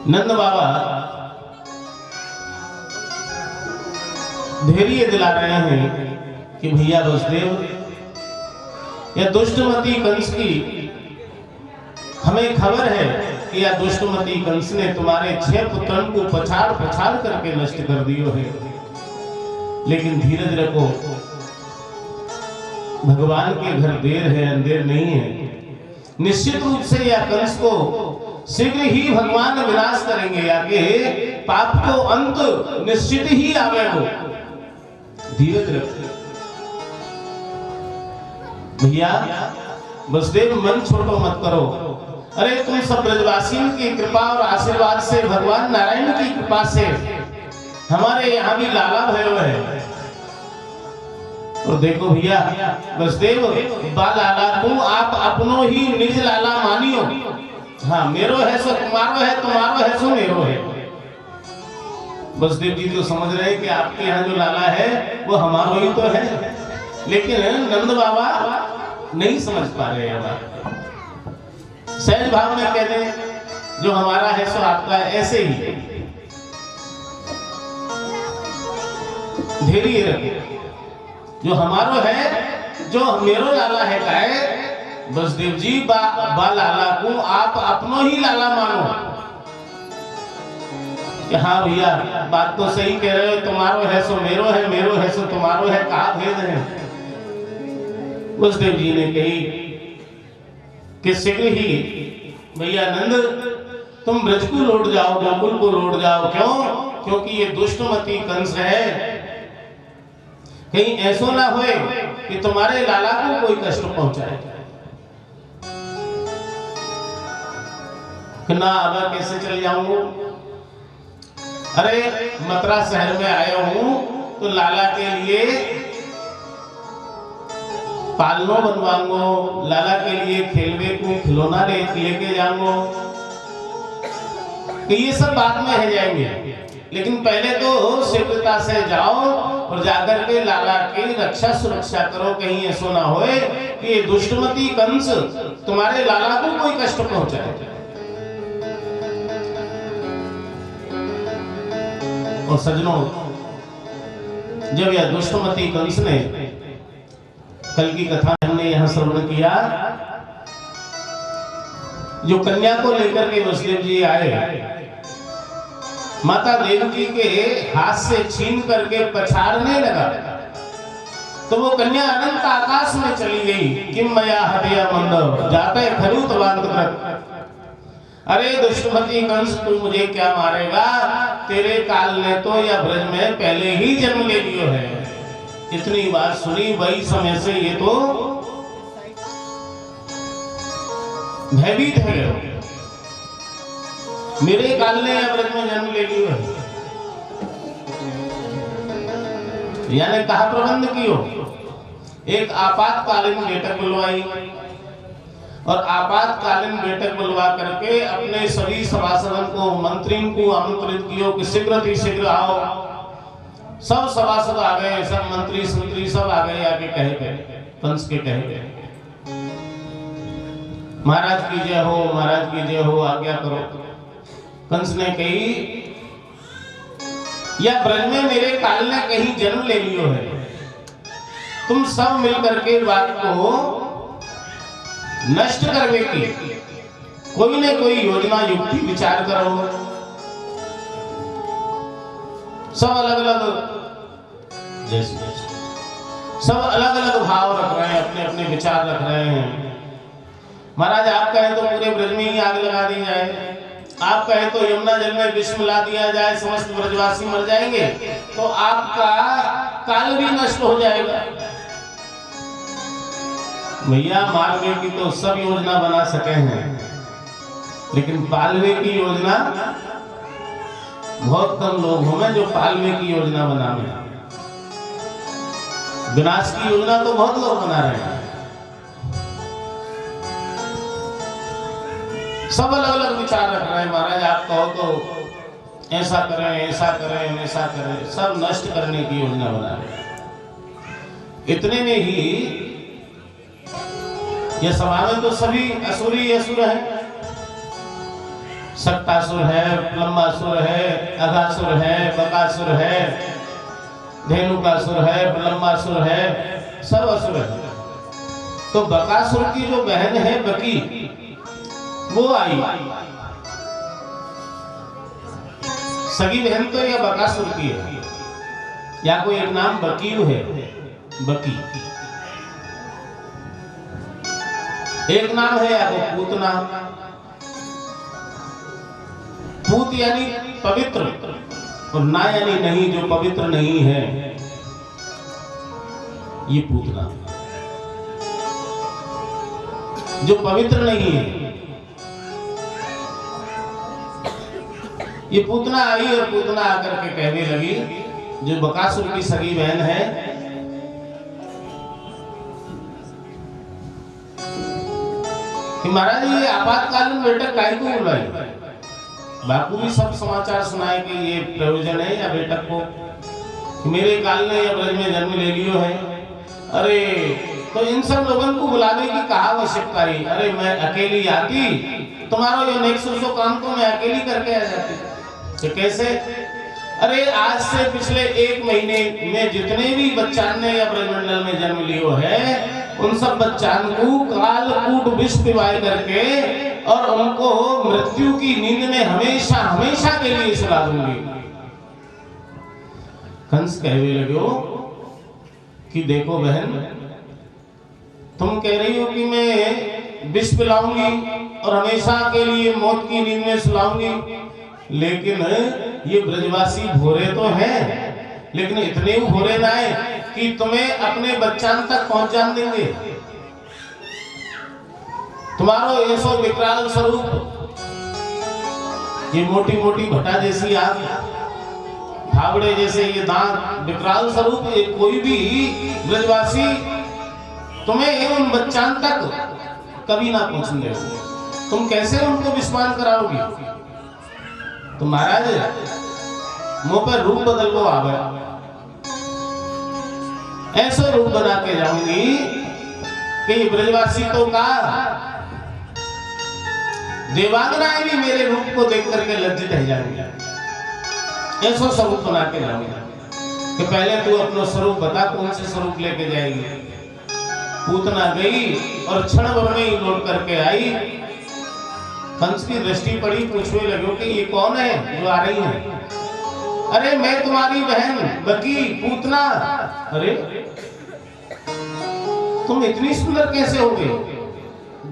नंद बाबा धैर्य दिला रहे हैं कि भैया वसुदेव, यह दुष्टमती कंस की हमें खबर है कि यह दुष्टमती कंस ने तुम्हारे 6 पुत्रों को पछाड़ पछाड़ करके नष्ट कर दियो है। लेकिन धीरज रखो, भगवान के घर देर है अंधेर नहीं है। निश्चित रूप से यह कंस को शीघ्र ही भगवान विनाश करेंगे, आगे पाप को अंत निश्चित ही आवेगो। धीरज रखो भैया वसुदेव, मन छोटो मत करो। अरे तुम सब ब्रजवासियों की कृपा और आशीर्वाद से, भगवान नारायण की कृपा से हमारे यहाँ भी लाला भयो है। और देखो भैया वसुदेव, बा लाला को आप अपनो ही निज लाला मानियो। हाँ, मेरो है सो तुम्हारो है, तुम्हारो है सो मेरो है। वसुदेव जी तो समझ रहे हैं कि आपके यहाँ जो लाला है वो हमारो ही तो है, लेकिन नंद बाबा नहीं समझ पा रहे हैं बात। सहज भाव में कहते हैं जो हमारा है सो आपका है, ऐसे ही धैर्य रखे। जो हमारो है, जो मेरो लाला है का है, वसुदेव जी बा लाला को आप अपनो ही लाला मानो। कि हाँ भैया बात तो सही कह रहे हो, तुम्हारो है सो मेरो है, मेरो है सो तुम्हारो है, कहा भेद है। वसुदेव जी ने कही कि शीघ्र ही भैया नंद, तुम ब्रज को लौट जाओ, गोकुल को लौट जाओ। क्यों? क्योंकि ये दुष्टमती कंस है, कहीं ऐसा ना होए कि तुम्हारे लाला को कोई कष्ट पहुंचाए। कि ना अब कैसे चल जाऊंगा? अरे मथुरा शहर में आया हूं तो लाला के लिए पालनो बनवाऊंगो, लाला के लिए खेलवे को खिलौना लेके जाऊंगो। कि ये सब बाद में है जाएंगे, लेकिन पहले तो शीघ्रता से जाओ और जाकर के लाला की रक्षा सुरक्षा करो। कहीं ऐसा ना होए कि ये दुष्टमती कंस तुम्हारे लाला को कोई कष्ट पहुंचाए। और सज्जनों, जब यह दुष्टमती कंस ने, कल की कथा हमने यहां श्रवण किया, जो कन्या को लेकर के वसुदेव जी आए, माता देवकी के हाथ से छीन करके पछाड़ने लगा, तो वो कन्या अनंत आकाश में चली गई। किम मया हृदय मंद जाते खरूत वांत। अरे दुष्टमती कंस, तू मुझे क्या मारेगा? तेरे काल ने तो या ब्रज में पहले ही जन्म ले लियो है। इतनी बात सुनी, वही समय से ये तो भयभीत है। मेरे काल ने या ब्रज में जन्म ले लियो है, यानी कहा प्रबंध कियो। एक आपातकालीन बैठक बुलवाई और आपातकालीन बैठक बुलवा करके अपने सभी सभासदों को, मंत्रियों को आमंत्रित किया कि शीघ्र आओ। सब सभासद आ गए, सब मंत्री संतरी सब आ गए। आके कहे गए, कंस के कहे गए, महाराज की जय हो, महाराज की जय हो, आज्ञा करो। कंस ने कही, या ब्रज में मेरे काल ने कहीं जन्म ले लियो है। तुम सब मिलकर के बात को नष्ट करने की कोई न कोई योजना युक्ति विचार करो। सब अलग अलग सब अलग अलग भाव रख रहे हैं, अपने अपने विचार रख रहे हैं। महाराज आप कहें तो पूरे ब्रज में ही आग लगा दी जाए, आप कहें तो यमुना जल में विष मिला दिया जाए, समस्त ब्रजवासी मर जाएंगे, तो आपका काल भी नष्ट हो जाएगा। भैया मालवे की तो सब योजना बना सके हैं, लेकिन पालवे की योजना बहुत कम लोग होंगे जो पालवे की योजना बनावे। विनाश की योजना तो बहुत लोग बना रहे हैं। सब अलग अलग विचार रख रहे हैं। महाराज आप कहो तो ऐसा करें, ऐसा करें, ऐसा करें, सब नष्ट करने की योजना बना रहे हैं। इतने में ही यह सभा में तो सभी असुर ही असुर हैं। सक्तासुर है, लंबासुर है, अघासुर है, बकासुर है, धेनुकासुर है, लंबासुर है, सब असुर है। तो बकासुर की जो बहन है बकी, वो आई। सगी बहन तो यह बकासुर की है, या कोई एक नाम बकीयू है, बकी। एक नाम है या वो पूतना। पूत यानी पवित्र, और ना यानी नहीं, जो पवित्र नहीं है, ये पूतना। जो पवित्र नहीं है, ये पूतना आई। और पूतना आकर के कहने लगी, जो बकासुर की सगी बहन है, कि महाराज ये आपातकालीन बैठक काहे को बुलाई? बापू भी सब समाचार सुनाए कि ये प्रयोजन है या बैठक को, कि मेरे काल ने या ब्रज में जन्म ले लियो है। अरे तो इन सब लोगों को बुलाने की कहा आवश्यकता है? अरे मैं अकेली आती, तुम्हारा ये नेक्सो काम को मैं अकेली करके आ जाती। तो कैसे? अरे आज से पिछले 1 महीने में जितने भी बच्चान ने या ब्रजमंडल में जन्म लियो है, उन सब बच्चान को कालकूट विष पिवाई करके और उनको मृत्यु की नींद में हमेशा हमेशा के लिए सुला दूंगी। कंस कहने लगे कि देखो बहन, तुम कह रही हो कि मैं विष पिलाऊंगी और हमेशा के लिए मौत की नींद में सुलाऊंगी, लेकिन ये ब्रजवासी भोरे तो हैं, लेकिन इतने भोरे ना है कि तुम्हें अपने बच्चान तक पहुंच जान देंगे। तुम्हारो ऐसो विकराल स्वरूप, ये मोटी मोटी भट्टा जैसी आंख, फावड़े जैसे ये दांत, विकराल स्वरूप, कोई भी ब्रजवासी तुम्हें उन बच्चान तक कभी ना पहुंचेंगे। तुम कैसे उनको विस्मान कराओगी? तो महाराज मुंह पर रूप बदल को आ गया, ऐसा रूप बना के जाऊंगी कि ब्रजवासी तो का देवांगनाएं भी मेरे रूप को देख करके लज्जित रह जाएंगे। ऐसा स्वरूप बना के जाऊंगा कि पहले तू अपना स्वरूप बता, कौन से स्वरूप लेके जाएगी। पूतना गई और क्षण भर में ही लौट करके आई। कंस की दृष्टि पड़ी, पूछने लगे कि ये कौन है जो आ रही है? अरे मैं तुम्हारी बहन बकी, पूतना। अरे तुम इतनी सुंदर कैसे हो गए?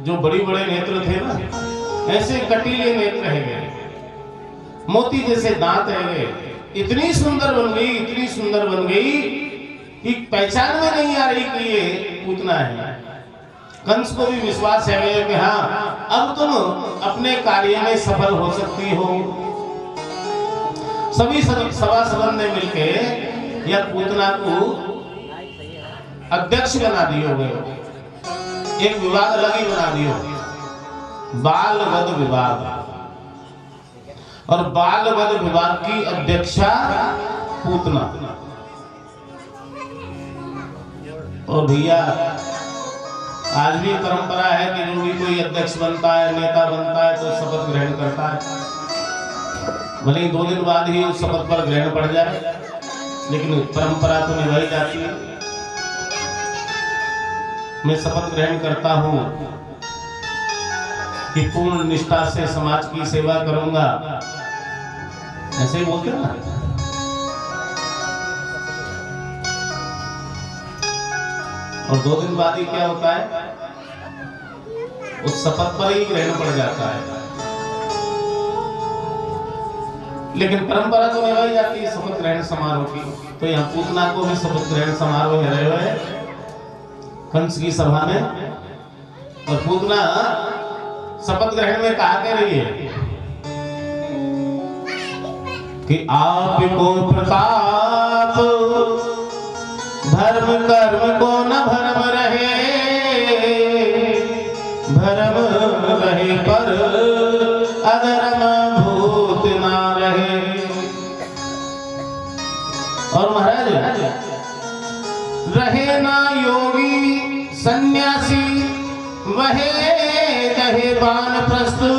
जो बड़ी बड़े नेत्र थे ना, ऐसे कटीले नेत्र रह गए, मोती जैसे दांत रह गए, इतनी सुंदर बन गई, इतनी सुंदर बन गई कि पहचान में नहीं आ रही कि ये पूतना है। कंस को भी विश्वास है कि हाँ, अब तुम अपने कार्य में सफल हो सकती हो। सभी सभासदों ने मिलके या पूतना को अध्यक्ष बना दियो गए, एक विभाग अलग ही बना दियो, बाल वध विभाग। और बाल वध विभाग की अध्यक्षा पूतना। और भैया आज भी परंपरा है कि जो भी कोई अध्यक्ष बनता है, नेता बनता है, तो शपथ ग्रहण करता है। भले ही 2 दिन बाद ही उस शपथ पर ग्रहण पड़ जाए, लेकिन परंपरा तो निभाई जाती है। मैं शपथ ग्रहण करता हूं कि पूर्ण निष्ठा से समाज की सेवा करूंगा, ऐसे ही बोलते ना। और 2 दिन बाद ही क्या होता है, उस शपथ पर ही ग्रहण पड़ जाता है। लेकिन परंपरा तो निभाई जाती है शपथ ग्रहण समारोह की। तो यहाँ पूतना को भी शपथ ग्रहण समारोह रहे हुए कंस की सभा में। और पूतना शपथ ग्रहण में कहा कह रही है कि आपको प्रताप धर्म कर्म को न भरम रहे, भरम रहे पर अधर्म भूत ना रहे। और महाराज रहे ना योगी सन्यासी, वहे दहे बान प्रस्तुत,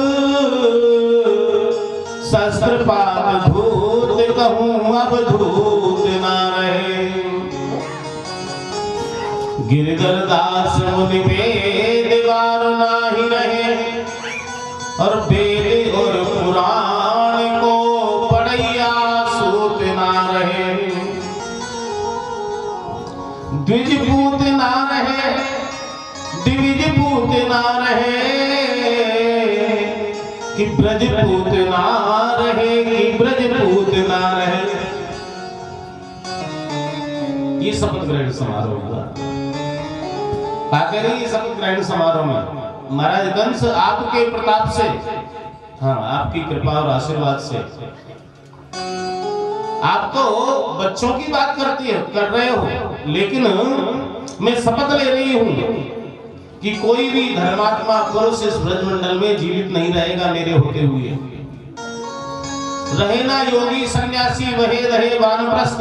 शस्त्र पात धूत कहूँ अब धूत ना रहे। गिरधर दास मुनि वेद वार नाही रहे और वेद और पुराण को पढ़ैया सूत ना रहे। द्विज पूत ना रहे द्विज पूत ना रहे कि ब्रज पूत ना रहे कि ब्रज पूत ना रहे। ये शपथ ग्रहण समारोह हुआ। ये शपथ ग्रहण समारोह में महाराज कंस आपके प्रताप से, हाँ आपकी कृपा और आशीर्वाद से, आप तो बच्चों की बात कर रहे हो, लेकिन मैं शपथ ले रही हूं कि कोई भी धर्मात्मा पुरुष इस ब्रजमंडल में जीवित नहीं रहेगा मेरे होते हुए। रहे ना योगी सन्यासी वहे रहे वानप्रस्थ।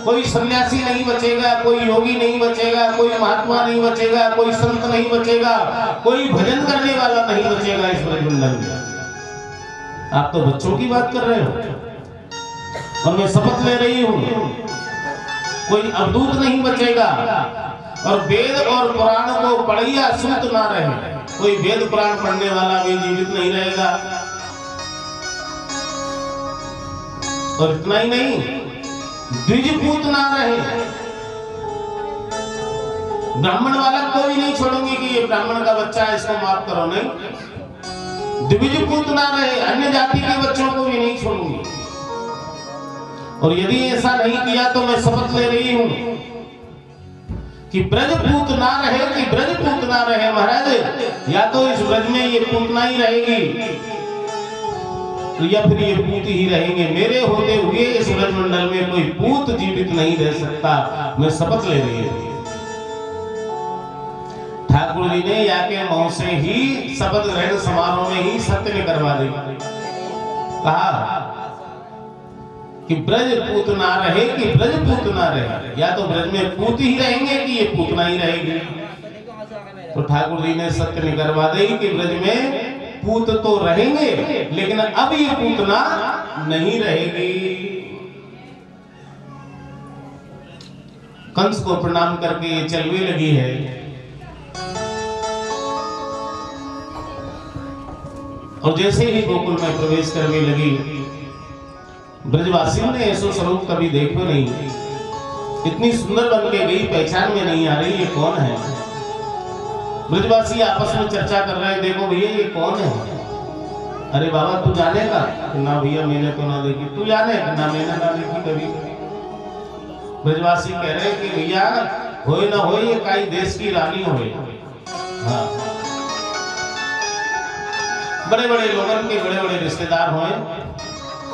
कोई सन्यासी नहीं बचेगा, कोई योगी नहीं बचेगा, कोई महात्मा नहीं बचेगा, कोई संत नहीं बचेगा, कोई भजन करने वाला नहीं बचेगा इस ब्रजमंडल में। आप तो बच्चों की बात कर रहे हो और मैं शपथ ले रही हूं कोई अवधूत नहीं बचेगा और वेद और पुराण को पढ़ैया सूत ना रहे। कोई वेद पुराण पढ़ने वाला भी जीवित नहीं रहेगा। और इतना ही नहीं, द्विज पूत ना रहे। ब्राह्मण वाला कोई नहीं छोड़ूंगी कि ये ब्राह्मण का बच्चा है इसको माफ करो, नहीं। द्विज पूत ना रहे, अन्य जाति के बच्चों को भी नहीं छोड़ूंगी। और यदि ऐसा नहीं किया तो मैं शपथ ले रही हूं कि ब्रज पूत ना रहे कि ब्रज पूत ना रहे। महाराज या तो इस ब्रज में ये पूतना ही रहेगी या फिर ये पूत ही रहेंगे। मेरे होते हुए इस ब्रजमंडल में कोई पूत जीवित नहीं रह सकता। मैं शपथ ले रही हूं। ठाकुर जी ने या के मुंह से ही शपथ ग्रहण समारोह में ही सत्य में करवा दी। कहा कि ब्रज पूत ना रहे कि ब्रज पूत ना रहे। या तो ब्रज में पूत ही रहेंगे कि ये पूतना ही रहेगी। तो ठाकुर जी ने सत्य में करवा दी कि ब्रज में पूत तो रहेंगे लेकिन अब ये पूतना नहीं रहेगी। कंस को प्रणाम करके ये चलने लगी है। और जैसे ही गोकुल में प्रवेश करने लगी, ब्रजवासियों ने ऐसा स्वरूप कभी देखो नहीं। इतनी सुंदर बन के गई, पहचान में नहीं आ रही ये कौन है। ब्रजवासी आपस में चर्चा कर रहे हैं, देखो भैया ये कौन है। अरे बाबा तू जानेगा? ना भैया मैंने तो ना देखी। तू जाने? ना मैंने ना देखी कभी। ब्रजवासी कह रहे कि भैया होए ना होए ये काई देश की रानी होए। हाँ, बड़े बड़े लोगों के बड़े बड़े रिश्तेदार होए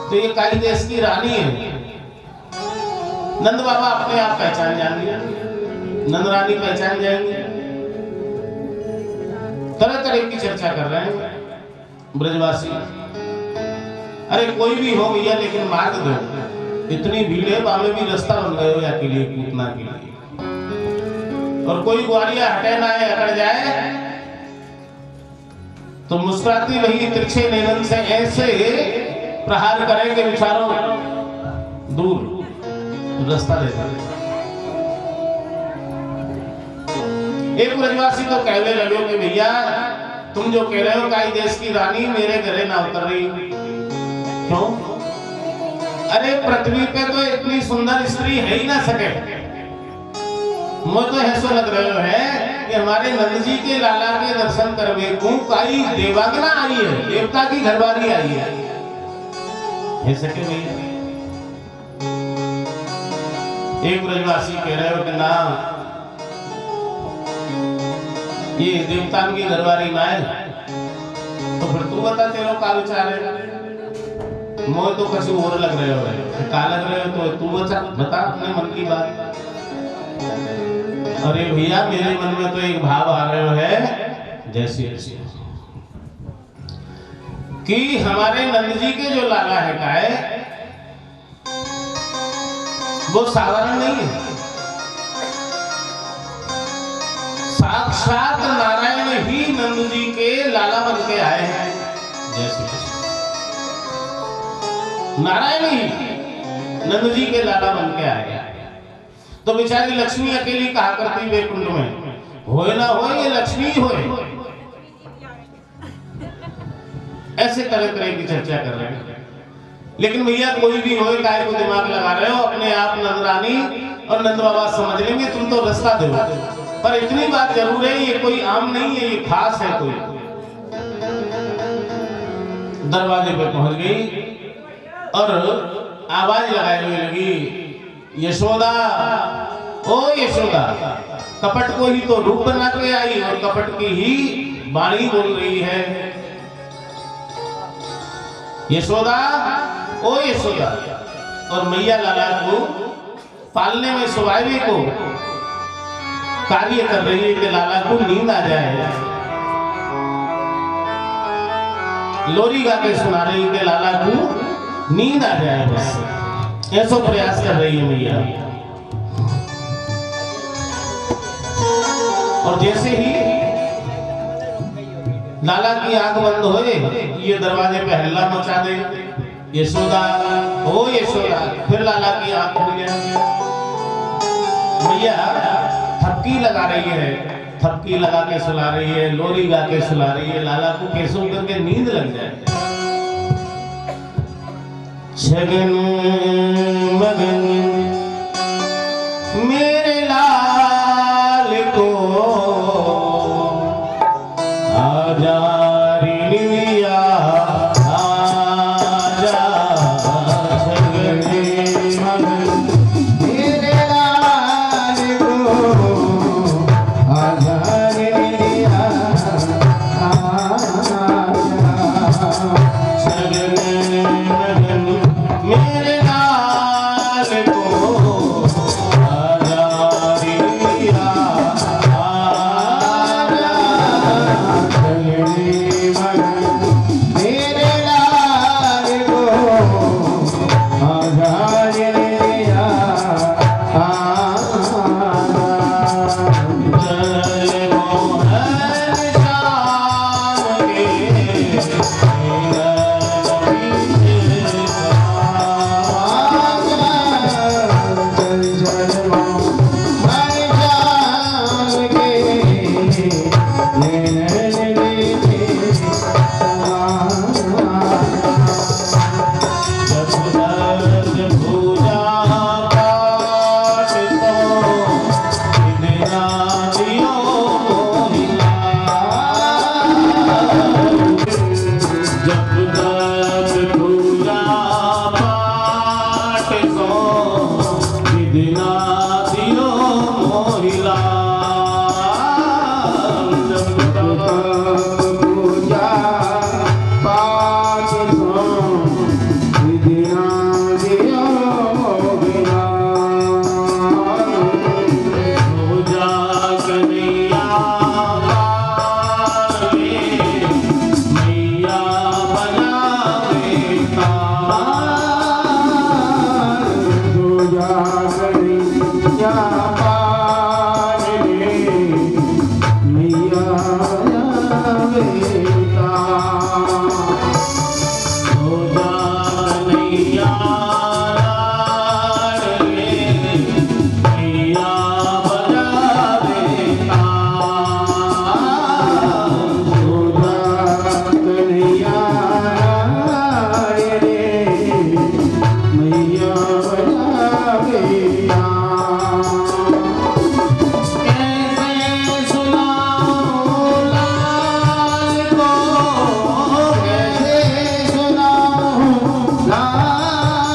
तो ये काई देश की रानी है। नंद बाबा अपने आप पहचान जाएंगे, नंद रानी पहचान जाएंगे। तरह तरह की चर्चा कर रहे हैं ब्रजवासी। अरे कोई भी हो भैया लेकिन मार्ग दो, इतनी भीड़ है, बामे भी रास्ता बन गए हो या के लिए पूतना के लिए। और कोई ग्वालिया हटे ना है, अकड़ जाए तो मुस्कुराती वही तिरछे नैनन से ऐसे प्रहार करेंगे विचारों दूर रास्ता देता। एक ब्रजवासी तो कहने लगे कि भैया तुम जो कह रहे हो काई देश की रानी मेरे घरे ना उतर रही। क्यों? अरे पृथ्वी पे तो इतनी सुंदर स्त्री है ही ना सके। मुझे तो ऐसा लग रहा है कि हमारे नंद जी के लाला के दर्शन करवे को काई देवांगना आई है, देवता की घरवाली आई है। ऐसे क्यों भैया? एक ब्रजवासी कह रहे हो कि ना ये देवता की घरवाली ना है, तो फिर तू बता तेरे का विचार है। मोह तो कछु और लग रहे हो, का लग रहे हो तो तू बता अपने मन की बात। अरे भैया मेरे मन में तो एक भाव आ रहे है जैसे कि हमारे नंद जी के जो लाला है का है वो साधारण नहीं है। साक्षात नारायण ही नंद जी के लाला बन के आए हैं। जैसे नारायण ही नंद जी के लाला बन के आए। तो बेचारी लक्ष्मी अकेली कहा करती वैकुंठ में, होए ना होए ये लक्ष्मी होए। ऐसे तरह तरह की चर्चा कर रहे हैं। लेकिन भैया कोई भी होए, काय को दिमाग लगा रहे हो, अपने आप नंदरानी और नंद बाबा समझ लेंगे, तुम तो रास्ता दो। पर इतनी बात जरूर है, ये कोई आम नहीं है, ये खास है। कोई दरवाजे पे पहुंच गई और आवाज लगाने लगी, यशोदा, ओ यशोदा। कपट को ही तो रूप बना के आई और कपट की ही वाणी बोल रही है, यशोदा, ओ यशोदा। और मैया लाला को पालने में स्वाभाविक को कार्य कर रही है कि लाला को नींद आ जाए। लोरी गा के सुना रही है कि लाला को नींद आ जाए, बस ऐसा प्रयास कर रही है मैया। और जैसे ही लाला की आंख बंद होए, ये दरवाजे पे हल्ला मचा दे, यशोदा, ओ यशोदा। फिर लाला की आंख खुल जाए। मैया थपकी लगा रही है, थपकी लगा के सुला रही है, लोरी गा के सुला रही है, लाला को कैसे करके नींद लग जाए। छगन मगन मेरे लाल को आजा रे निया, आजा छगन मगन मेरे लाल को आजा रे निया, छगन मगन मेरे लाल को आजा रे निया, आजा छगन मगन मेरे लाल को आजा रे निया, चल मोहन श्याम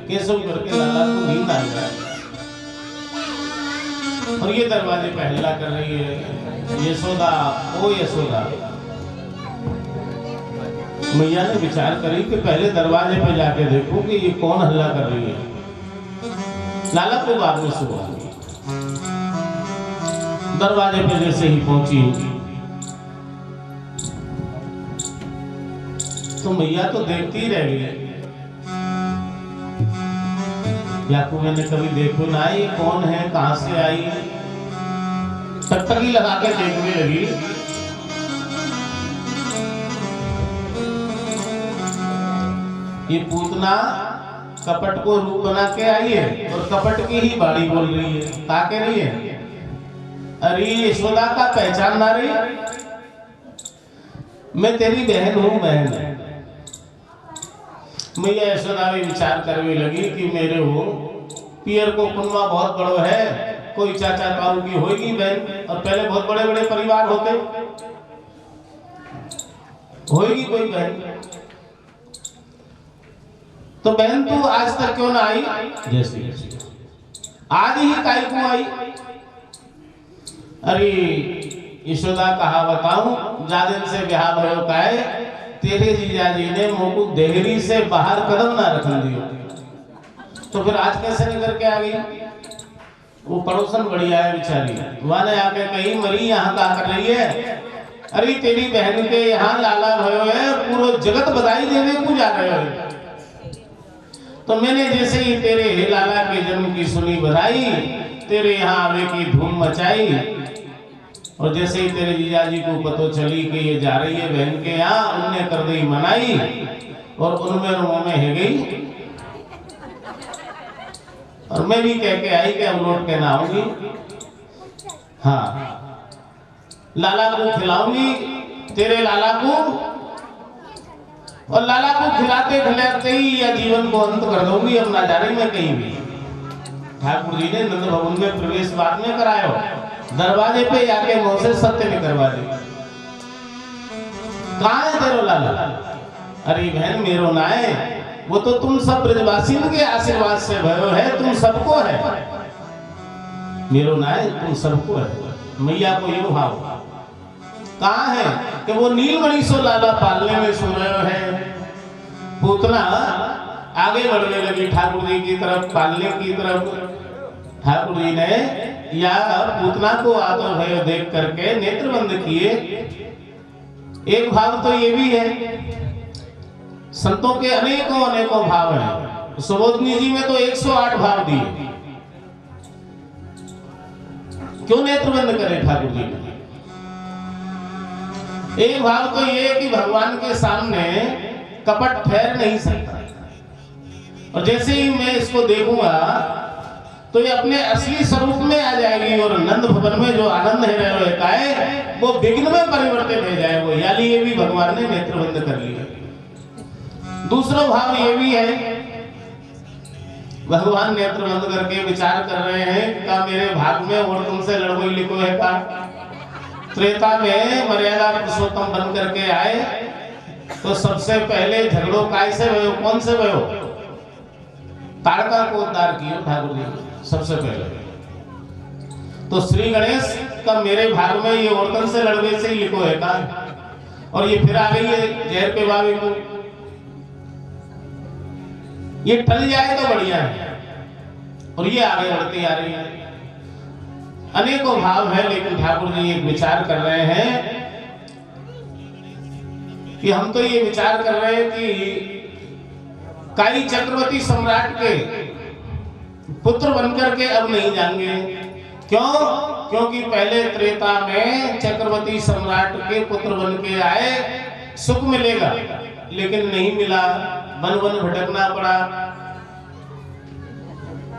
केशव करके लाला को नींद आ गया और ये दरवाजे पे हल्ला कर रही है, यशोदा ओ यशोदा। मैया ने विचार करी कि पहले दरवाजे पे जाके देखूं कि ये कौन हल्ला कर रही है। लाला को बाद में सुबह दरवाजे पे जैसे ही पहुंची तो मैया तो देखती ही रह गई। याकूब मैंने कभी देखो ना ये कौन है, कहां से आई, टकटकी लगा के देखने लगी। ये पूतना कपट को रूप बना के आई है और कपट की ही बाड़ी बोल रही है, क्या कह रही है? अरे यशोदा का पहचान ना रही, मैं तेरी बहन हूं, बहन। मैया यशोदा भी विचार करने लगी कि मेरे हो पियर को कुनवा बहुत बड़ो है, कोई चाचा ताऊ की होगी बहन, और पहले बहुत बड़े बड़े परिवार होते, होगी कोई बहन। तो बहन तू आज तक क्यों ना आई? जैसे आज ही काई को आई? अरे यशोदा कहा बताऊं, जादिन से ब्याह भयो काए, तेरे जीजाजी ने मोकू देहरी से बाहर कदम ना रखन दियो। तो फिर आज कैसे निकल के आ गई? वो पड़ोसन बढ़िया है बेचारी, वहां ने आके कही मरी यहाँ क्या कर रही है? अरे तेरी बहन के यहाँ लाला भयो है, पूरा जगत बधाई देने को जा रहे हो। तो मैंने जैसे ही तेरे लाला के जन्म की सुनी बधाई, तेरे यहाँ आवे की धूम मचाई, और जैसे ही तेरे जीजाजी को पता चली कि ये जा रही है बहन के यहाँ, उनने कर दी मनाई और उनमें मुंह में है गई। और मैं भी कह के आई कि अब लौट के ना आऊंगी, हाँ लाला को खिलाऊंगी तेरे लाला को, और लाला को खिलाते खिलाते ही या जीवन को अंत कर दूंगी, अब ना जा रही मैं कहीं भी। ठाकुर जी ने नंद भवन में प्रवेश बाद में करायो, दरवाजे पे जाके मुंह से सत्य नहीं करवा दी। कहाँ है तेरो लाला? अरे बहन मेरो ना है, वो तो तुम सब ब्रजवासी के आशीर्वाद से भयो है, तुम सबको है, मेरो ना है, तुम सबको है। मैया को यूं भाव कहाँ है कि वो नीलमणि सो लाला पालने में सो रहे है। पूतना आगे बढ़ने लगी ठाकुर जी की तरफ, पालने की तरफ। ठाकुर जी ने या पूतना को आदर भय देख करके नेत्र बंद किए। एक भाव तो ये भी है, संतों के अनेकों अनेकों भाव हैं। सुबोधनी जी में तो 108 भाव दिए, क्यों नेत्र बंद करे ठाकुर जी ने? एक भाव तो ये कि भगवान के सामने कपट ठहर नहीं सकता, और जैसे ही मैं इसको देखूंगा तो ये अपने असली स्वरूप में आ जाएगी, और नंद भवन में जो आनंद है वो विघ्न में परिवर्तित हो जाएगा। यानी ये भी भगवान ने नेत्र बंद कर लिया। दूसरा भाव ये भी है, भगवान नेत्र बंद करके विचार कर रहे हैं का मेरे भाग में और तुमसे लड़कोई लिखो है का। त्रेता में मर्यादा पुरुषोत्तम बन करके आए तो सबसे पहले झगड़ो काय से भयो, कौन से भयो? ताड़का को उद्धार किया ठाकुर जी सबसे पहले। तो श्री गणेश का मेरे भाग में ये औरतन से लड़वे से ही लिखो है का, और ये फिर आ गई है जहर पे बाबी को। ये टल जाए तो बढ़िया है, और ये आगे बढ़ती आ रही है। अनेकों भाव है, लेकिन ठाकुर जी एक विचार कर रहे हैं कि हम तो ये विचार कर रहे हैं कि काई चक्रवर्ती सम्राट के पुत्र बनकर के अब नहीं जाएंगे। क्यों? क्योंकि पहले त्रेता में चक्रवर्ती सम्राट के पुत्र बन के आए, सुख मिलेगा, लेकिन नहीं मिला, वन वन भटकना पड़ा,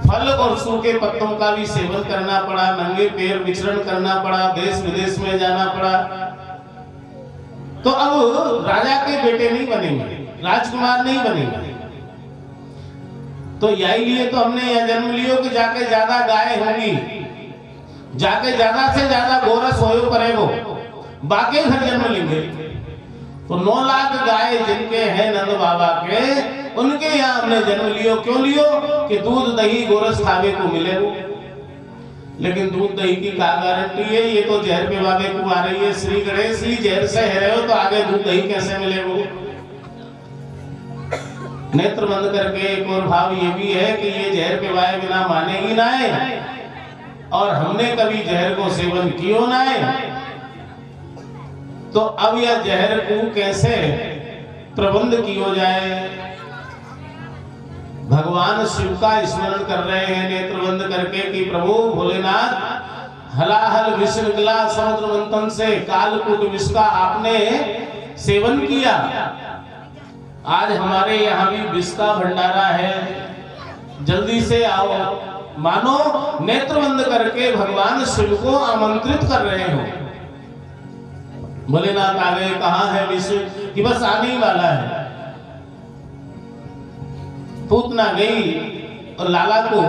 फल और सूखे पत्तों का भी सेवन करना पड़ा, नंगे पैर विचरण करना पड़ा, देश विदेश में जाना पड़ा। तो अब राजा के बेटे नहीं बनेंगे, राजकुमार नहीं बनेंगे। तो यही लिए तो हमने यह जन्म लियो कि जाके ज्यादा गाय होंगी, जाके ज्यादा से ज्यादा गोरस होयो करेगो, बाकी घर जन्म लेंगे। तो 9 लाख गाय जिनके हैं नंद बाबा के, उनके यहाँ हमने जन्म लियो। क्यों लियो? कि दूध दही गोरस खावे को मिले वो। लेकिन दूध दही की क्या गारंटी है? ये तो जहर पे बाबे को आ रही है। श्री गणेश जी जहर से है रहे हो तो आगे दूध दही कैसे मिले वो? नेत्र बंद करके एक और भाव ये भी है कि ये जहर पे वाए बिना माने ही ना है, और हमने कभी जहर को सेवन कियो ना है। तो अब यह जहर को कैसे प्रबंध किया जाए? भगवान शिव का स्मरण कर रहे हैं नेत्र बंद करके कि प्रभु भोलेनाथ, हलाहल विष निकला समुद्र मंथन से, कालकूट विष का आपने सेवन किया। आज हमारे यहाँ भी विष का भंडारा है, जल्दी से आओ। मानो नेत्र बंद करके भगवान शिव को आमंत्रित कर रहे हो। भोलेनाथ आ गए, कहाँ है विष? कि बस आने ही वाला है। पूतना गई और लाला को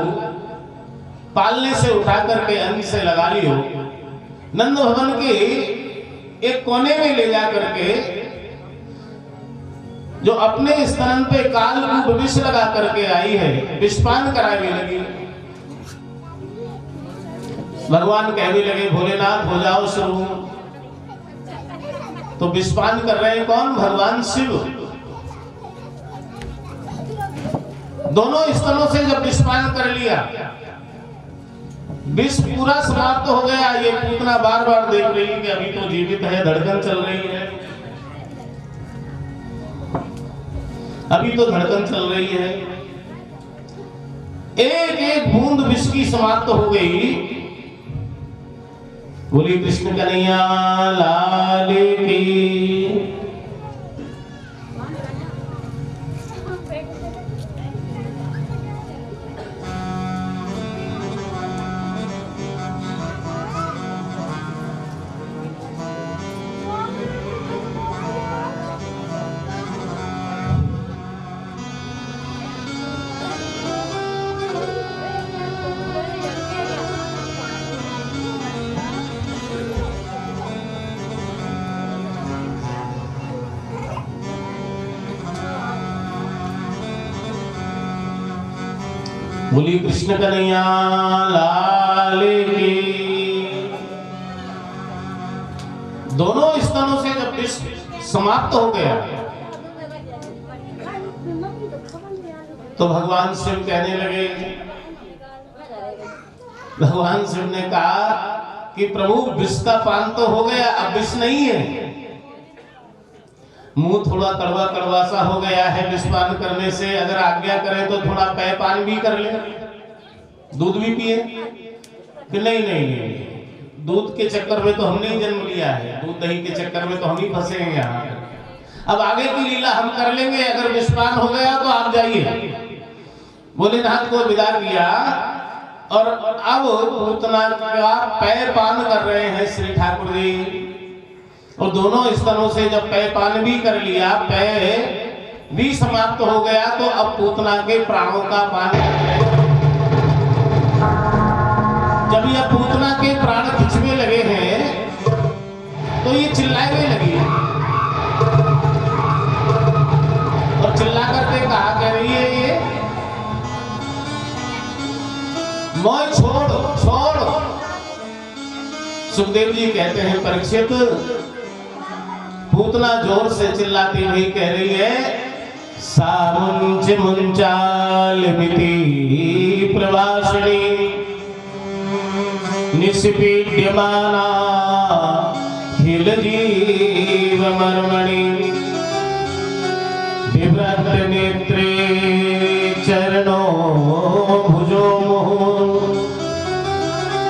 पालने से उठा करके अंग से लगा लियो, नंद भवन के एक कोने में ले जा करके जो अपने स्तन पे कालकूट विष लगा करके आई है, विषपान कराने लगी। भगवान कहने लगे, भोलेनाथ हो जाओ शुरू। तो विषपान कर रहे हैं कौन? भगवान शिव। दोनों स्तनों से जब विषपान कर लिया, विष पूरा समाप्त हो गया। ये पूतना बार बार देख रही है कि अभी तो जीवित है, धड़कन चल रही है, अभी तो धड़कन चल रही है। एक एक बूंद विष की समाप्त हो गई। बोली कृष्ण कन्हैया लाल की। बोली कृष्ण कन्हैया लाल की। दोनों स्तनों से जब विष समाप्त हो गया तो भगवान शिव कहने लगे, भगवान शिव ने कहा कि प्रभु विष का पान तो हो गया, अब विष नहीं है। मुंह थोड़ा कड़वा कड़वा सा हो गया है विषपान करने से, अगर आज्ञा करें तो थोड़ा पेय पान भी कर ले, दूध भी पिए। कि नहीं नहीं नहीं, दूध के चक्कर में तो हमने ही जन्म लिया है, दूध दही के चक्कर में तो हम ही फंसे हैं यहाँ। अब आगे की लीला हम कर लेंगे, अगर विषपान हो गया तो आप जाइए। भोलेनाथ को विदा किया और अब पूतना का पेय पान कर रहे हैं श्री ठाकुर जी। और दोनों स्तनों से जब पेय पान भी कर लिया, पेय भी समाप्त हो गया, तो अब पूतना के प्राणों का पान कर रहे हैं। जब यह पूतना के प्राण खिंचने लगे हैं तो ये चिल्लाने लगी और चिल्ला करके कहा कह रही है, ये मोय छोड़ छोड़। सुखदेव जी कहते हैं, परीक्षित, पूतना जोर से चिल्लाती हुई कह रही है, सामुंच मुंचाल मिति प्रवासिनी निष्पीड्यमाना खिल जीव मर्मणि विव्रत नेत्रे चरणो भुजो मुहुः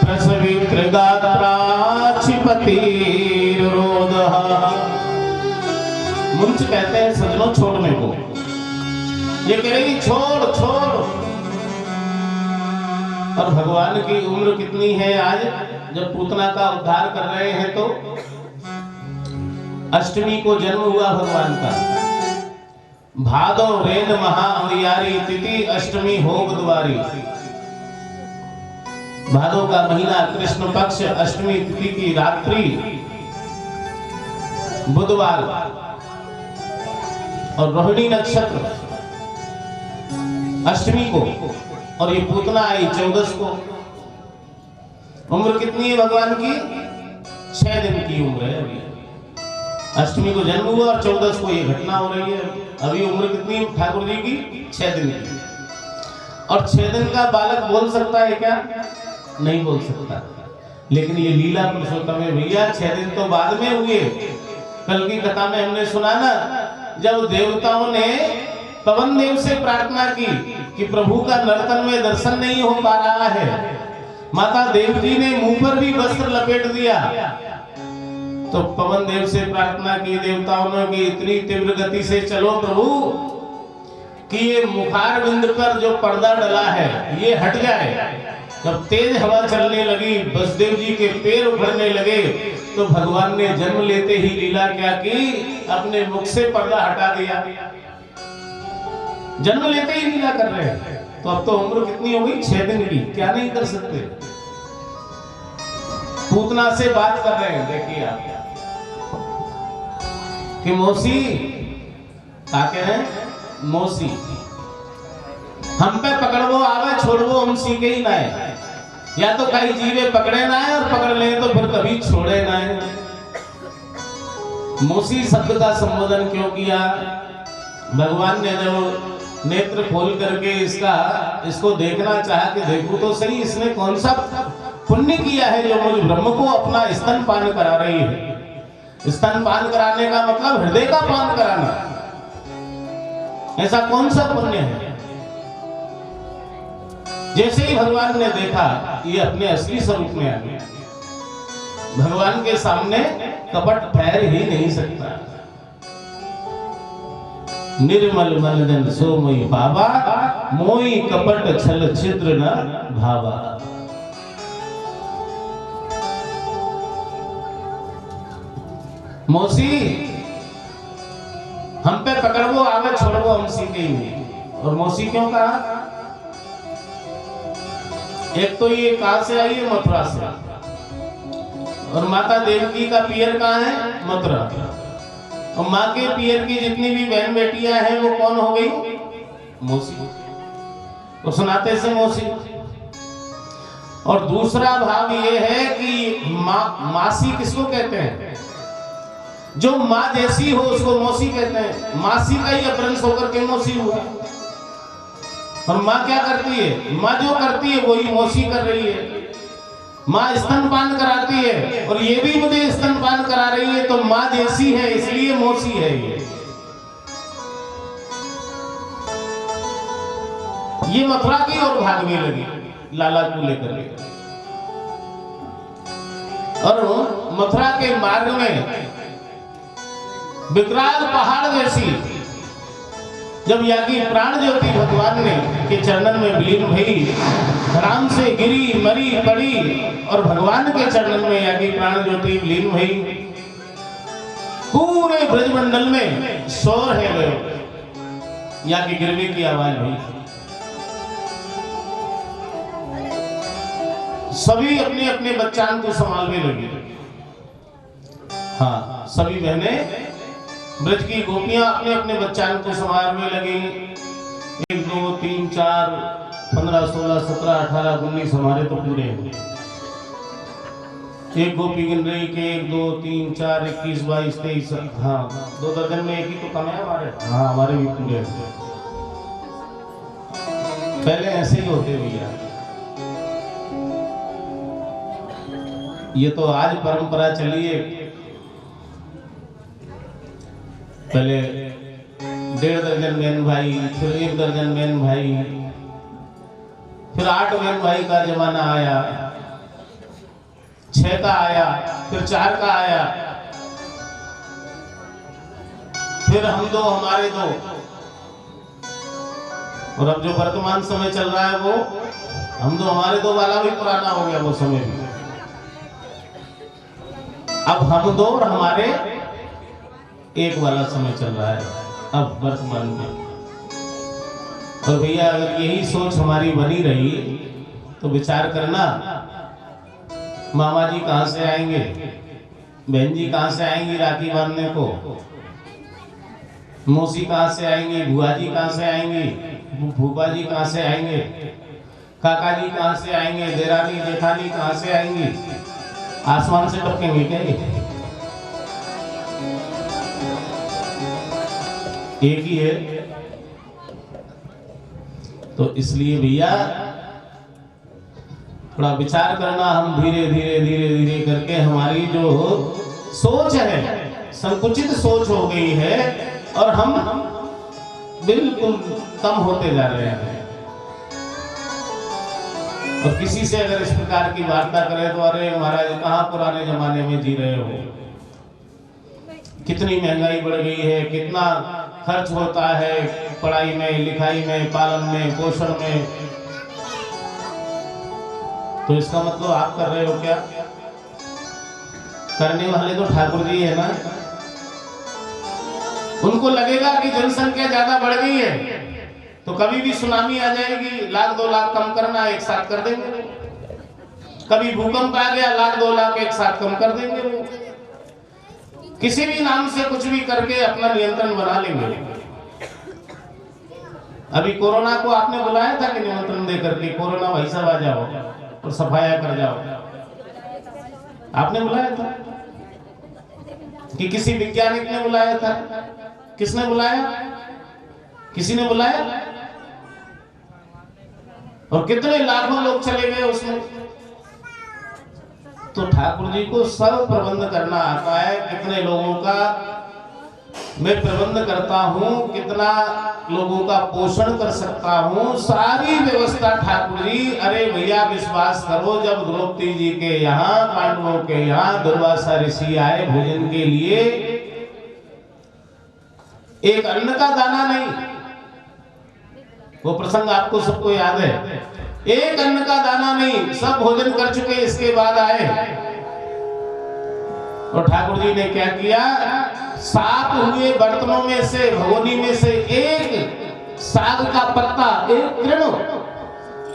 प्रसवित्र गात्रा क्षिपतिरोधः। मुंच कहते हैं सजनों छोड़ने को, ये कह रही छोड़ छोड़। और भगवान की उम्र कितनी है आज, जब पूतना का उद्धार कर रहे हैं तो अष्टमी को जन्म हुआ भगवान का। भादो रेन महा अंधियारी तिथि अष्टमी होग द्वारी। भादो का महीना कृष्ण पक्ष अष्टमी तिथि की रात्रि बुधवार और रोहिणी नक्षत्र अष्टमी को, और ये पूतना आई 14 को। उम्र कितनी है भगवान की? 6 दिन की उम्र है अभी। अष्टमी को जन्म हुआ और 14 को ये घटना हो रही है। अभी उम्र कितनी है ठाकुर जी की? 6 दिन की। और 6 दिन का बालक बोल सकता है क्या? नहीं बोल सकता। लेकिन ये लीला पुरुषोत्तम है भैया। 6 दिन तो बाद में हुए। कल की कथा में हमने सुना ना, जब देवताओं ने पवन देव से प्रार्थना की कि प्रभु का नर्तन में दर्शन नहीं हो पा रहा है, माता देवकी ने मुंह पर भी वस्त्र लपेट दिया। तो पवन देव से प्रार्थना की देवताओं ने कि इतनी तीव्र गति से चलो प्रभु कि ये मुखार बिंद पर जो पर्दा डला है ये हट जाए। जब तेज हवा चलने लगी, वसुदेव जी के पैर उभरने लगे, तो भगवान ने जन्म लेते ही लीला क्या की? अपने मुख से पर्दा हटा दिया। जन्म लेते ही लीला कर रहे हैं। तो अब तो उम्र कितनी हो गई? 6 दिन की। क्या नहीं कर सकते? पूतना से बात कर रहे हैं। देखिए आप कि मौसी क्या कह रहे हैं? मौसी हम पे पकड़वो आवे छोड़वो हम सीखे ही ना है। या तो कई जीवे पकड़े ना है, और पकड़ ले तो फिर कभी छोड़े ना है। मौसी शब्द का संबोधन क्यों किया? भगवान ने जब नेत्र खोल करके इसको देखना चाहा कि देखो तो सही इसने कौन सा पुण्य किया है जो मुझ ब्रह्म को अपना स्तनपान करा रही है। स्तनपान कराने का मतलब हृदय का पान कराना। ऐसा कौन सा पुण्य है? जैसे ही भगवान ने देखा ये अपने असली स्वरूप में आ गया। भगवान के सामने कपट ठहर ही नहीं सकता। निर्मल मन जन सो मोई बाबा, मोई कपट छल छिद्र न भावा। मौसी हम पे पकड़वो आवे छोड़वो हम सीखे ही नहीं। और मौसी क्यों कहा? एक तो ये कहां से आई है? मथुरा से। और माता देवकी का पियर कहां है? मथुरा। और माँ के पियर की जितनी भी बहन बेटियां हैं वो कौन हो गई? मौसी। तो सुनाते से मौसी। और दूसरा भाव ये है कि मासी किसको कहते हैं? जो माँ जैसी हो उसको मौसी कहते हैं। मासी का ही अपभ्रंश होकर के मौसी हुआ। और माँ क्या करती है? माँ जो करती है वही मौसी कर रही है। माँ स्तनपान कराती है और ये भी मुझे स्तनपान करा रही है, तो माँ जैसी है इसलिए मौसी है। ये मथुरा की ओर भागने लगी लाला को लेकर के। और मथुरा के मार्ग में विकराल पहाड़ जैसी जब यागी प्राण ज्योति भगवान ने के चरणन में विलीन भई, धराम से गिरी मरी पड़ी और भगवान के चरणन में यागी प्राण ज्योति विलीन भई। पूरे ब्रजमंडल में शोर है गयो, यागी गिरने की आवाज हुई। सभी अपने अपने बच्चान को संभालने लगे। हाँ, सभी बहनें ब्रज की गोपियां अपने अपने बच्चान को संभालने लगी। 1 2 3 4 15 16 17 18 19 हमारे तो पूरे हैं। एक गोपी गिन रही के 1 2 3 4 21 22 23। हाँ, 2 दर्जन में एक ही तो कम है हमारे। हाँ, हमारे भी पूरे हैं। पहले ऐसे ही होते भैया। ये तो आज परंपरा चली है। पहले 1.5 दर्जन बहन भाई, फिर 1 दर्जन बहन भाई, फिर 8 बहन भाई का जमाना आया, 6 का आया, फिर 4 का आया, फिर हम 2 हमारे 2। और अब जो वर्तमान समय चल रहा है वो हम 2 हमारे 2 वाला भी पुराना हो गया वो समय भी। अब हम 2 और हमारे 1 वाला समय चल रहा है अब वर्तमान में। और भैया अगर यही सोच हमारी बनी रही तो विचार करना, मामा जी कहां से आएंगे, बहन जी कहां से आएंगी राखी बांधने को। मौसी कहाँ से आएंगी, बुआ जी कहाँ से आएंगी, फूफा जी कहाँ से आएंगे, काका जी कहाँ से आएंगे, देरानी जेठानी कहाँ से आएंगी? आसमान से टपकेंगे क्या ये? एक ही है। तो इसलिए भैया थोड़ा विचार करना, हम धीरे धीरे धीरे धीरे करके हमारी जो सोच है संकुचित सोच हो गई है और हम बिल्कुल कम होते जा रहे हैं। और किसी से अगर इस प्रकार की वार्ता करें तो अरे महाराज कहाँ पुराने जमाने में जी रहे हो, कितनी महंगाई बढ़ गई है, कितना खर्च होता है पढ़ाई में, लिखाई में, पालन में, पोषण में। तो इसका मतलब आप कर रहे हो क्या? करने वाले तो ठाकुर जी है ना। उनको लगेगा कि जनसंख्या ज्यादा बढ़ गई है तो कभी भी सुनामी आ जाएगी, 1,00,000 2 लाख कम करना, एक साथ कर देंगे। कभी भूकंप आ गया, 1,00,000 2 लाख एक साथ कम कर देंगे। वो किसी भी नाम से कुछ भी करके अपना नियंत्रण बना लेंगे। अभी कोरोना को आपने बुलाया था कि निमंत्रण दे करके, कोरोना भाई साहब आ जाओ और सफाया कर जाओ, आपने बुलाया था कि किसी वैज्ञानिक ने बुलाया था? किसने बुलाया? किसी ने बुलाया? और कितने लाखों लोग चले गए उसमें। तो ठाकुर जी को सब प्रबंध करना आता है। कितने लोगों का मैं प्रबंध करता हूँ, कितना लोगों का पोषण कर सकता हूँ, सारी व्यवस्था ठाकुर जी। अरे भैया विश्वास करो, जब द्रौपदी जी के यहाँ, पांडवों के यहाँ दुर्वासा ऋषि आए भोजन के लिए, एक अन्न का दाना नहीं, वो प्रसंग आपको सबको याद है, एक अन्न का दाना नहीं, सब भोजन कर चुके, इसके बाद आए और ठाकुर जी ने क्या किया? 7 हुए बर्तनों में से, भगोनी में से एक साग का पत्ता, एक तृण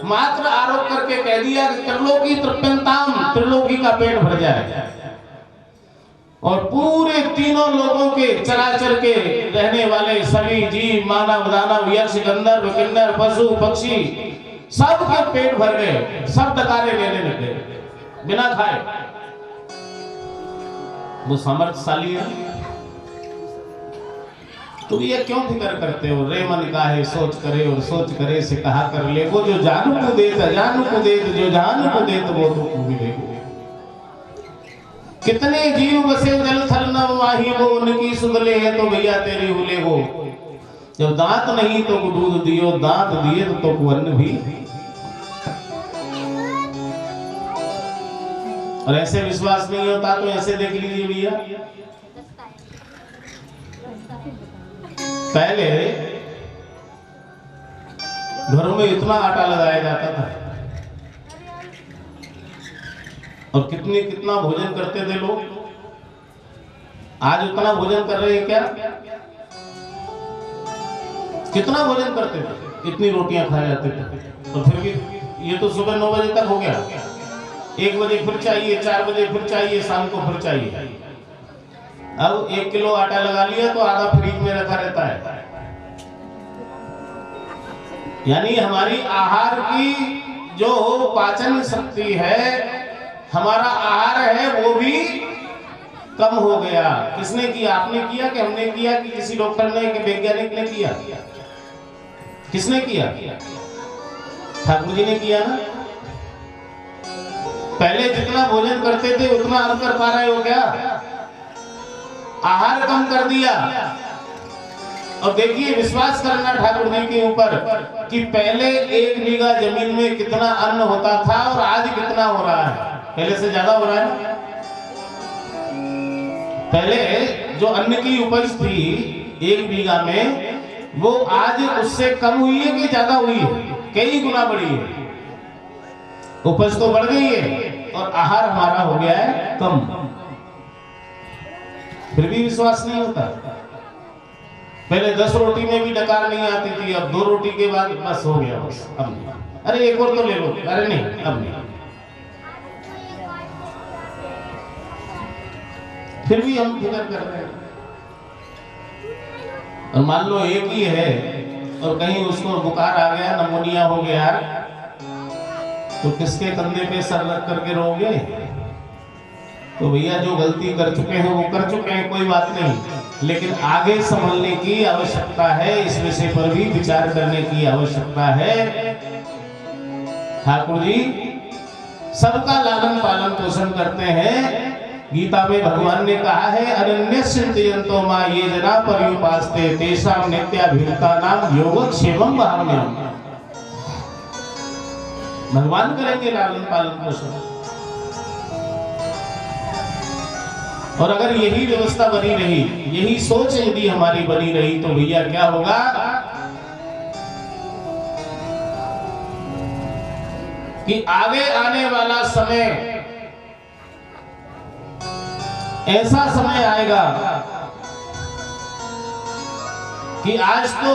मात्र आरोप करके कह दिया कि त्रिलोकी तृप्यंताम, त्रिलोकी का पेट भर जाए। और पूरे तीनों लोगों के, चराचर के रहने वाले सभी जीव, मानव, दानव, यक्ष, गंधर्व, किन्नर, पशु, पक्षी, सबके पेट भर गए, सब डकारे लेने लगे बिना खाए। वो सामर्थ्यशाली है। तो ये क्यों फिक्र करते हो? रे मन का है सोच करे और सोच करे से कहा कर ले, वो जो जानू को देत अजानू को देत, जो जानू को देत वो तो मिलेगा। कितने जीव बसे जल थल न वाही, वो उनकी सुगले है तो भैया तेरी हुले हो। जब दांत नहीं तो दूध दियो, दांत दिए तो अन्न भी। और ऐसे विश्वास नहीं होता तो ऐसे देख लीजिए भैया, पहले घरों में इतना आटा लगाया जाता था और कितना भोजन करते थे लोग। आज उतना भोजन कर रहे हैं क्या? कितना भोजन करते थे, इतनी रोटियां खाए जाते थे। और फिर भी ये तो सुबह 9 बजे तक हो गया, 1 बजे फिर चाहिए, 4 बजे फिर चाहिए, शाम को फिर चाहिए। अब 1 किलो आटा लगा लिया तो आधा फ्रिज में रखा रहता है। यानी हमारी आहार की जो पाचन शक्ति है, हमारा आहार है, वो भी कम हो गया। किसने किया? आपने किया कि हमने किया कि किसी डॉक्टर ने कि वैज्ञानिक ने किया? किसने किया? ठाकुर जी ने किया ना। पहले जितना भोजन करते थे उतना अब कर पा रहे हो क्या? आहार कम कर दिया। और देखिए, विश्वास करना ठाकुर जी के ऊपर कि पहले 1 बीघा जमीन में कितना अन्न होता था और आज कितना हो रहा है। पहले से ज्यादा हो रहा है। पहले जो अन्न की उपज थी 1 बीघा में, वो आज उससे कम हुई है कि ज्यादा हुई है? कई गुना बढ़ी है। उपज तो बढ़ गई है और आहार हमारा हो गया है कम। फिर भी विश्वास नहीं होता। पहले 10 रोटी में भी डकार नहीं आती थी, अब 2 रोटी के बाद बस हो गया, बस अब नहीं। अरे एक और तो ले लो, अरे नहीं अब नहीं। फिर भी हम फिक्र कर रहे हैं। और मान लो एक ही है और कहीं उसको बुखार आ गया, नमोनिया हो गया, तो किसके कंधे पे सर रख करके रोगे? तो भैया जो गलती कर चुके हैं वो कर चुके हैं, कोई बात नहीं, लेकिन आगे संभलने की आवश्यकता है, इस विषय पर भी विचार करने की आवश्यकता है। ठाकुर जी सबका लालन पालन पोषण करते हैं। गीता में भगवान ने कहा है, अनन्य चिंतयन्तो मां ये जना पर्युपास्ते तेषां नित्याभियुक्तानां योगक्षेमं वहाम्यहम्। भगवान करेंगे लालन पालन पोषण। और अगर यही व्यवस्था बनी रही, यही सोच यदि हमारी बनी रही, तो भैया क्या होगा? कि आगे आने वाला समय ऐसा समय आएगा कि आज तो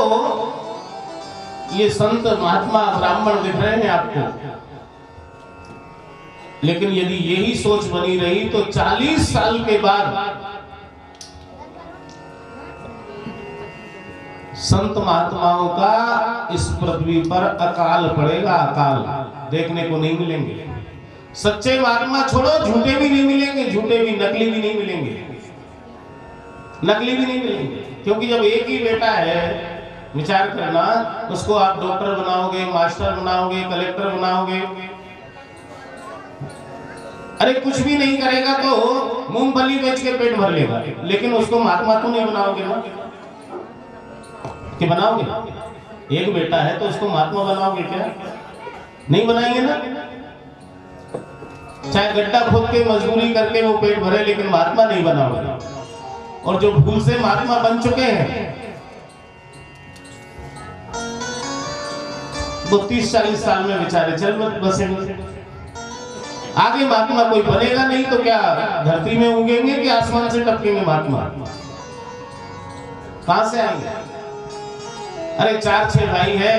ये संत महात्मा ब्राह्मण दिख रहे हैं आपको, लेकिन यदि यही सोच बनी रही तो 40 साल के बाद संत महात्माओं का इस पृथ्वी पर अकाल पड़ेगा। अकाल देखने को नहीं मिलेंगे। सच्चे महात्मा छोड़ो, झूठे भी नहीं मिलेंगे, झूठे भी, नकली भी नहीं मिलेंगे, नकली भी नहीं मिलेंगे। क्योंकि जब एक ही बेटा है, विचार करना, उसको आप डॉक्टर बनाओगे, मास्टर बनाओगे, कलेक्टर बनाओगे, अरे कुछ भी नहीं करेगा तो मूंगफली बेच के पेट भर लेगा, लेकिन उसको महात्मा तो नहीं बनाओगे ना, कि बनाओगे? एक बेटा है तो उसको महात्मा बनाओगे क्या? नहीं बनाएंगे ना। चाहे गड्ढा खोद के मजदूरी करके वो पेट भरे, लेकिन महात्मा नहीं बनाओगे। और जो भूल से महात्मा बन चुके हैं वो 30-40 साल में बेचारे चल बसेंगे। आगे महात्मा कोई बनेगा नहीं तो क्या धरती में उगेंगे कि आसमान से टपकेंगे महात्मा? कहां से आएंगे? अरे 4-6 भाई है,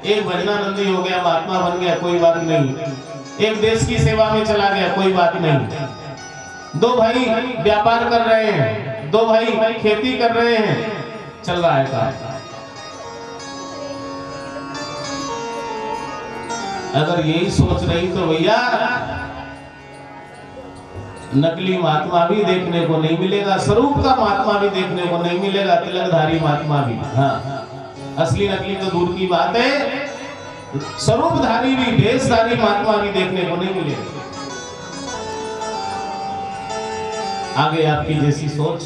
एक भजनानंदी हो गया, महात्मा बन गया, कोई बात नहीं। एक देश की सेवा में चला गया, कोई बात नहीं। 2 भाई व्यापार कर रहे हैं, 2 भाई खेती कर रहे हैं, चल रहा है काम। अगर यही सोच रही तो भैया नकली महात्मा भी देखने को नहीं मिलेगा, स्वरूप का महात्मा भी देखने को नहीं मिलेगा, तिलकधारी महात्मा भी। हाँ, असली नकली तो दूर की बात है, स्वरूपधारी भी, भेषधारी महात्मा भी देखने को नहीं मिलेगा। आगे आपकी जैसी सोच।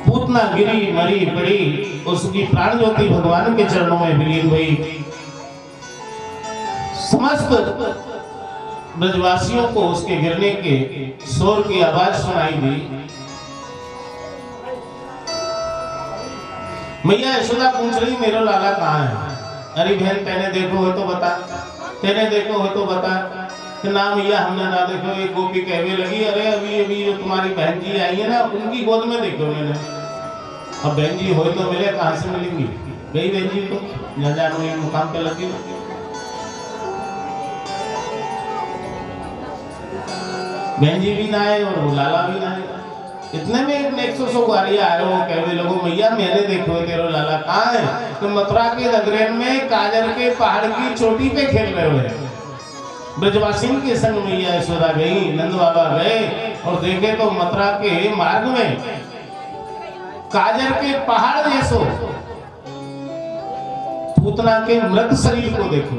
पूतना गिरी मरी पड़ी, उसकी प्राण ज्योति भगवान के चरणों में विलीन हुई। समस्त ब्रजवासियों को उसके गिरने के शोर की आवाज सुनाई दी। मैया यशोदा पूछ रही, मेरा लाला कहाँ है? अरे बहन, तेने देखो हो तो बता, तेने देखो हो तो बता। कि ना मैया, हमने ना देखो। एक गोपी कहने लगी, अरे अभी अभी जो तुम्हारी बहन जी आई है ना, उनकी गोद में देखो मैंने। अब बहन जी हो तो मिले, कहाँ से मिलेंगी? गई बहन जी तो न जानो एक मुकाम पे लगी। बहन जी भी ना आए और वो लाला भी ना आए। इतने में 100 गाड़ियां आए, वो कहने लोगों, मैया मैंने देखो तेरो लाला कहाँ है? तो मथुरा के नगरेन में काजर के पहाड़ की चोटी पे खेल रहे हुए। ब्रजवासी के संग मैया यशोदा गई, नंद बाबा गए और देखे तो मथुरा के मार्ग में काजर के पहाड़ जैसो पूतना के मृत शरीर को देखो।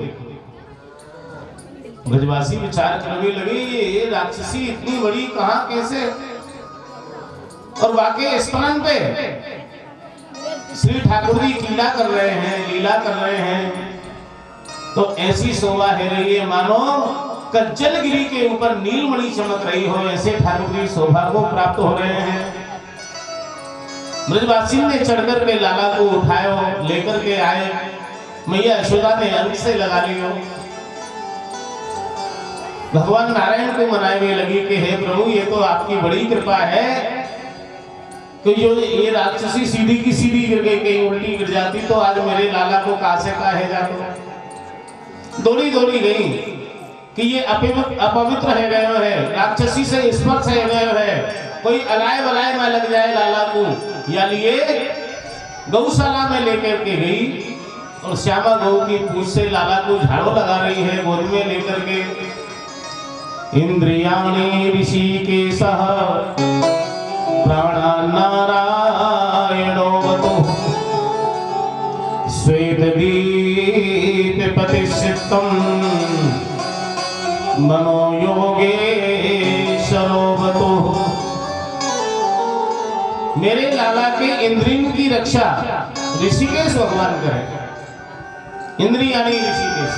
ब्रजवासी विचार करने लगे, ये राक्षसी इतनी बड़ी कहाँ, कैसे? और वाकई स्थान पे श्री ठाकुर जी लीला कर रहे हैं, लीला कर रहे हैं। तो ऐसी शोभा है रही है मानो कज्जलगिरी के ऊपर नीलमणि चमक रही हो, ऐसे ठाकुर जी शोभा को प्राप्त हो रहे हैं। ब्रजवासी ने चढ़कर के लाला को उठाया, लेकर के आए। मैया यशोदा ने अंक से लगा लियो। भगवान नारायण को मनाने लगी कि हे प्रभु, ये तो आपकी बड़ी कृपा है कि जो ये राक्षसी सीधी की सीधी गिर गई, कहीं उल्टी गिर जाती तो आज मेरे लाला को कहां से कहा है जातो। दौड़ी दौड़ी गई कि ये अपवित्र है गए है, राक्षसी से स्पर्श है गए है, कोई अलाय बलाय में लग जाए लाला को, या लिए गौशाला में लेकर के गई और श्यामा गौ की पूंछ से लाला को झाड़ू लगा रही है गोद में लेकर के। इंद्रियाणि ऋषिकेशः प्राणा नारायणो वतु श्वेतदीप प्रतिष्ठितं मनो योगेश्वरो वतु। मेरे लाला के इंद्रियों की रक्षा ऋषिकेश भगवान करें। इंद्रियाणि ऋषिकेश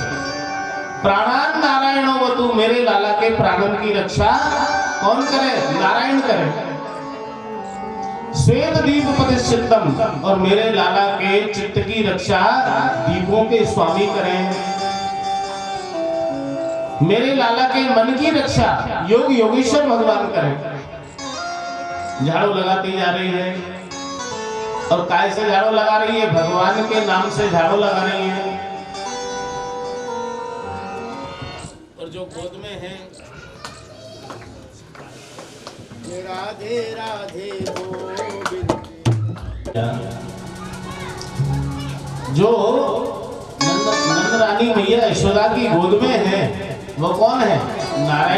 प्राणान नारायणो वतु, मेरे लाला के प्राणन की रक्षा कौन करे? नारायण करे। श्वेत दीप प्रतिष्ठितम, और मेरे लाला के चित्त की रक्षा दीपों के स्वामी करें। मेरे लाला के मन की रक्षा योग योगेश्वर भगवान करें। झाड़ू लगाती जा रही है, और काय से झाड़ू लगा रही है? भगवान के नाम से झाड़ू लगा रही है। और जो गोद में है, राधे राधे गोविंद, जो नंद रानी मैया यशोदा की गोद में है, वो कौन है? नारायण।